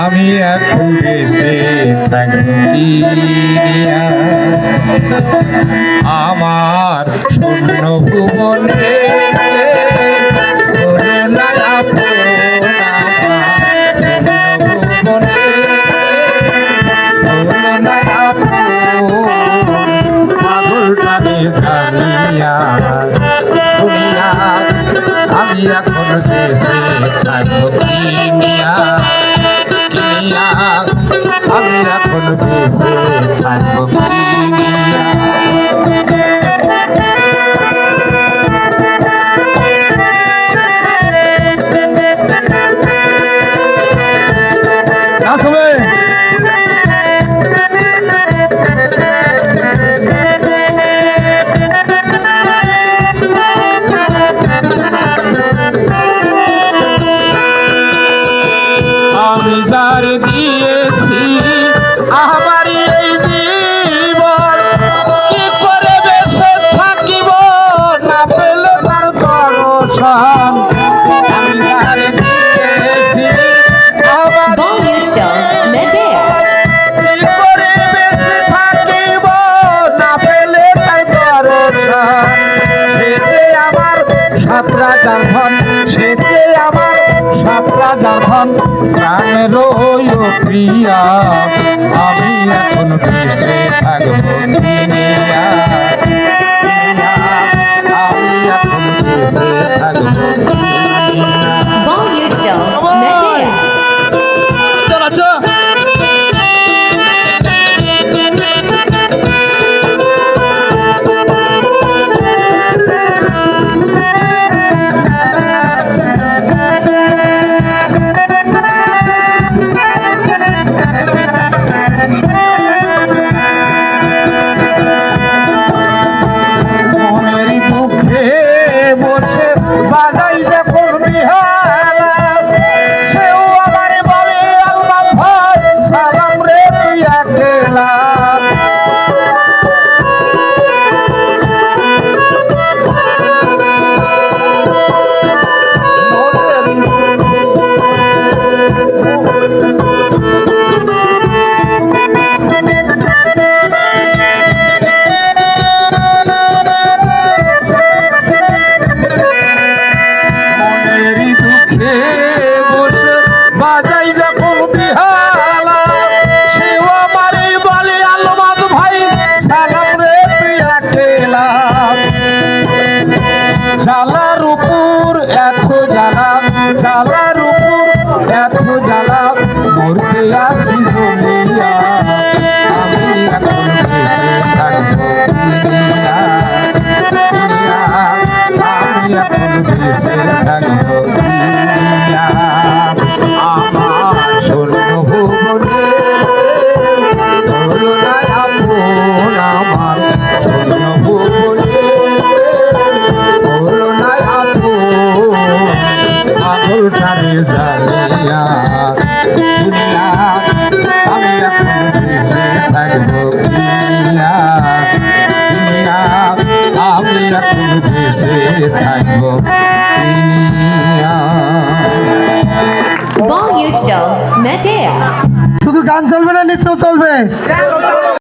আমি এখন বেঁচে থাকি আমার শূন্য ভুবন আমি এখন দেশে থাকবো কিনিয়া আমি এখন দেশে থাকবো কিনিয়া আমি যার দিয়েছি আমার এই জীবন কি করে বেঁচে থাকিব না পেলে তার দর্শন আমি যার দিয়েছি আমার কি করে বেঁচে থাকিব না পেলে তার দর্শন সেতে আমার সাত রাজার ধন সেতে আমার সাত রাজার ধন প্রাণের প্রিয়া আমি এখন বেঁচে থাকবো কিনিয়া আমি এখন বেঁচে থাকবো জ্বালার উপর এত জ্বালা জ্বালার উপর এত জ্বালা মরতে আসি জ্বলিয়া আমি এখন বেঁচে থাকবো কিনিয়া আমি এখন বেঁচে থাকবো কিনিয়া আমার শূন্য ভুবনে হলো না আপন আমার শূন্য ভুবনে টানে জ্বালিয়া দুনিয়া আমি এখন বেঁচে থাকবো কিনিয়া দুনিয়া আমি এখন বেঁচে থাকবো কিনিয়া শুধু গান চলবে না নৃত্য চলবে।